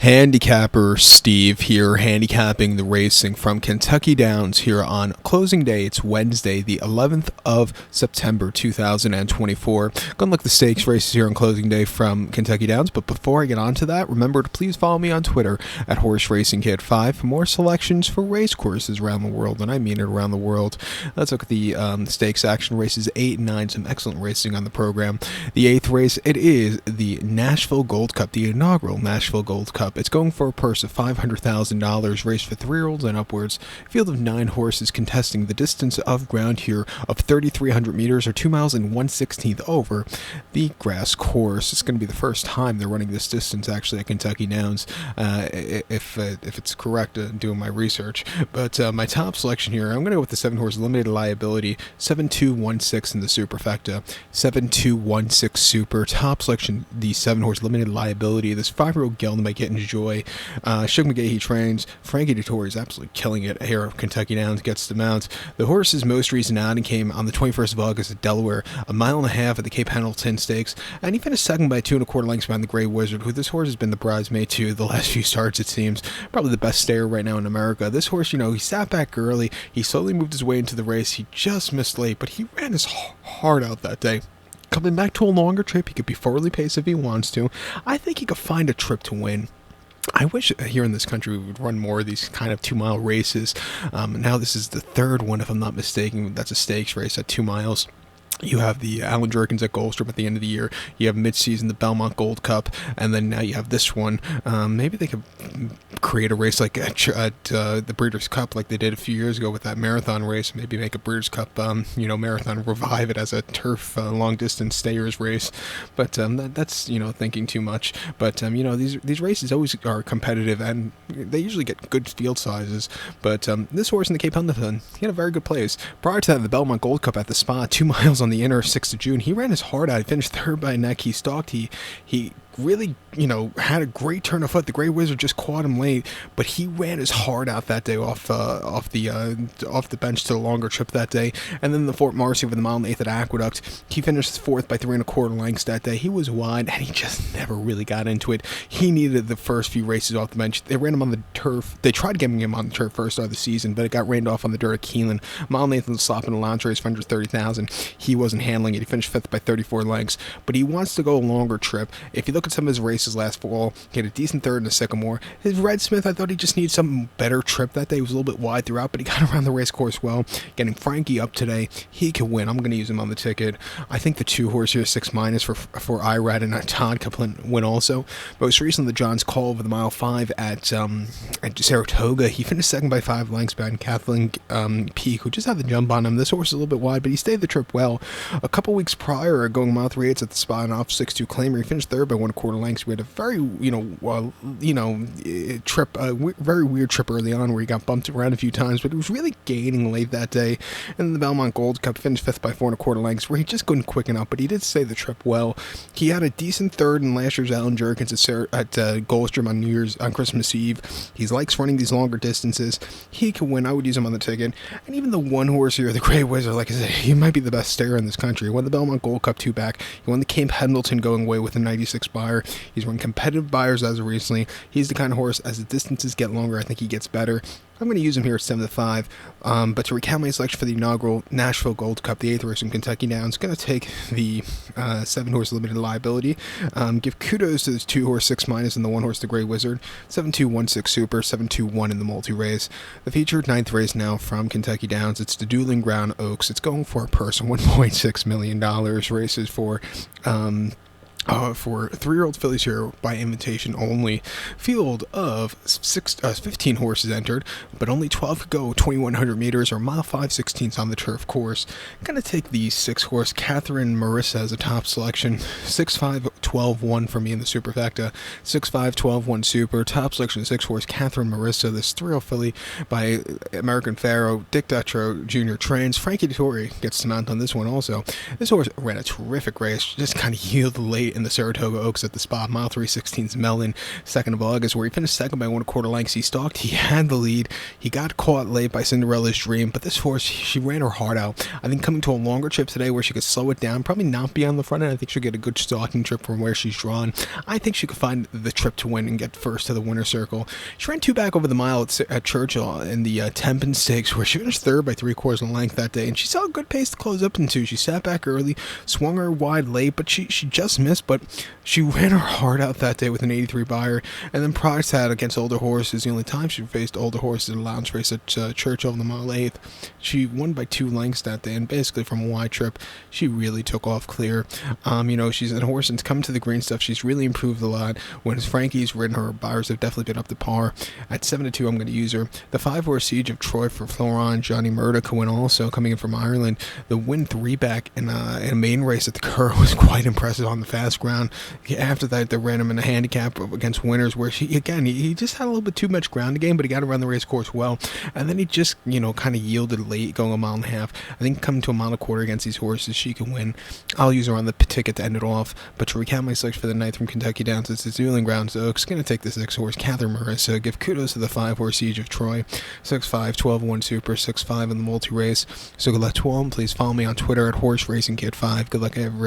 Handicapper Steve here, handicapping the racing from Kentucky Downs here on closing day. It's Wednesday, the 11th of September, 2024. Gonna look at the stakes races here on closing day from Kentucky Downs, but before I get on to that, remember to please follow me on Twitter at HorseRacingKid5 for more selections for race courses around the world, and I mean it around the world. Let's look at the stakes action races 8 and 9, some excellent racing on the program. The 8th race, it is the Nashville Gold Cup, the inaugural Nashville Gold Cup. It's going for a purse of $500,000, race for 3-year-olds and upwards. Field of 9 horses contesting the distance of ground here of 3,300 meters, or 2 miles and 1/16 over the grass course. It's going to be the first time they're running this distance actually at Kentucky Downs, if it's correct, doing my research. But my top selection here, I'm going to go with the 7-horse limited liability, 7216 in the superfecta, 7216 super. Top selection, the 7-horse limited liability. This 5-year-old gelding by Getting Joy. Shug McGahee trains. Frankie Dettori is absolutely killing it here at Kentucky Downs, gets the mount. The horse's most recent outing came on the 21st of August at Delaware, a mile and a half at the Cape Pendleton Stakes, and he finished second by 2 1/4 lengths behind the Grey Wizard, who this horse has been the bridesmaid to the last few starts, it seems. Probably the best stayer right now in America. This horse, he sat back early. He slowly moved his way into the race. He just missed late, but he ran his heart out that day. Coming back to a longer trip, he could be forwardly paced if he wants to. I think he could find a trip to win. I wish here in this country we would run more of these kind of 2-mile races. Now this is the third one, if I'm not mistaken. That's a stakes race at 2 miles. You have the Alan Jerkins at Goldstrip at the end of the year. You have mid-season the Belmont Gold Cup, and then now you have this one. Maybe they could create a race like at the Breeders' Cup, like they did a few years ago with that marathon race. Maybe make a Breeders' Cup, marathon, revive it as a turf long-distance stayers race. But that's thinking too much. But these races always are competitive, and they usually get good field sizes. But this horse in the Cape Pendleton, he had a very good place. Prior to that, the Belmont Gold Cup at the Spa, 2 miles on the inner, 6th of June. He ran his heart out. He finished third by a neck. He stalked. He really, had a great turn of foot. The Grey Wizard just caught him late, but he ran his heart out that day off the bench to the longer trip that day. And then the Fort Marcy with the mile and 1/8 at Aqueduct, he finished 4th by 3 1/4 lengths that day. He was wide, and he just never really got into it. He needed the first few races off the bench. They ran him on the turf. They tried getting him on the turf first of the season, but it got rained off on the dirt at Keeneland. Mile and 1/8 in the slop in the lounge race for under 30,000. He wasn't handling it. He finished 5th by 34 lengths, but he wants to go a longer trip. If you look at some of his races last fall, he had a decent third in the Sycamore. His Red Smith, I thought he just needed some better trip that day. He was a little bit wide throughout, but he got around the race course well. Getting Frankie up today, he can win. I'm going to use him on the ticket. I think the 2-horse here, 6- for Irad and Todd Kaplan win also. Most recently, the Johns Call over the mile 5 at Saratoga. He finished second by 5 lengths behind Kathleen Peak, who just had the jump on him. This horse is a little bit wide, but he stayed the trip well. A couple weeks prior, going mile 3/8 at the Spa and off 6-2 Claimer, he finished third by 1 1/4 lengths. We had a very, trip, very weird trip early on where he got bumped around a few times, but he was really gaining late that day. And then the Belmont Gold Cup finished 5th by 4 1/4 lengths, where he just couldn't quicken up, but he did stay the trip well. He had a decent third in last year's Alan Jerkins at Goldstream on Christmas Eve. He likes running these longer distances. He can win. I would use him on the ticket. And even the 1-horse here, the Grey Wizard, like I said, he might be the best stayer in this country. He won the Belmont Gold Cup 2 back. He won the Cape Pendleton going away with a 96 buyer. He's run competitive buyers as of recently. He's the kind of horse, as the distances get longer, I think he gets better. I'm going to use him here at 7-5. But to recount my selection for the inaugural Nashville Gold Cup, the 8th race from Kentucky Downs, going to take the 7-horse limited liability. Give kudos to this 2-horse 6- and the 1-horse the Grey Wizard. 7216 super, 721 in the multi-race. The featured 9th race now from Kentucky Downs. It's the Dueling Ground Oaks. It's going for a purse of $1.6 million. Races for 3-year-old fillies here by invitation only. Field of 15 horses entered, but only 12 could go 2,100 meters or mile 5/16 on the turf course. Gonna take the 6-horse Catherine Marissa as a top selection. 6'5", 12-1 for me in the superfecta. 6'5", 12-1 super. Top selection 6-horse Catherine Marissa. This 3-year-old filly by American Pharaoh. Dick Dutro Jr. trains. Frankie Dettori gets to mount on this one also. This horse ran a terrific race. Just kind of yielded late in the Saratoga Oaks at the spot, mile 3/16 Melon, 2nd of August, where he finished second by 1/4 lengths. He stalked, he had the lead, he got caught late by Cinderella's Dream, but this horse, she ran her heart out. I think coming to a longer trip today where she could slow it down, probably not be on the front end. I think she'll get a good stalking trip from where she's drawn. I think she could find the trip to win and get first to the winner's circle. She ran 2 back over the mile at Churchill in the Tempin Stakes, where she finished third by 3/4 of length that day, and she saw a good pace to close up into. She sat back early, swung her wide late, but she just missed, but she ran her heart out that day with an 83 buyer. And then prior to that, against older horses, the only time she faced older horses in a lounge race at Churchill in the mile 8th, she won by 2 lengths that day, and basically from a wide trip, she really took off clear. She's a horse, and coming to the green stuff, she's really improved a lot. When Frankie's ridden her, buyers have definitely been up to par. At 7-2, I'm going to use her. The 5-horse Siege of Troy for Florent Johnny Murda could win also, coming in from Ireland. The win 3-back in a main race at the Curve was quite impressive on the fast ground. After that, they ran him in a handicap against winners, where he just had a little bit too much ground to gain, but he got around the race course well. And then he just, kind of yielded late, going a mile and a half. I think coming to a mile and a quarter against these horses, she can win. I'll use her on the ticket to end it off. But to recap my selection for the night from Kentucky Downs, it's the Dueling Grounds Oaks. Going to take the 6-horse Catherine Marissa. Give kudos to the 5-horse Siege of Troy. 6-5, 12-1 Super, 6-5 in the multi-race. So good luck to all. Please follow me on Twitter at HorseRacingKid5. Good luck, everyone.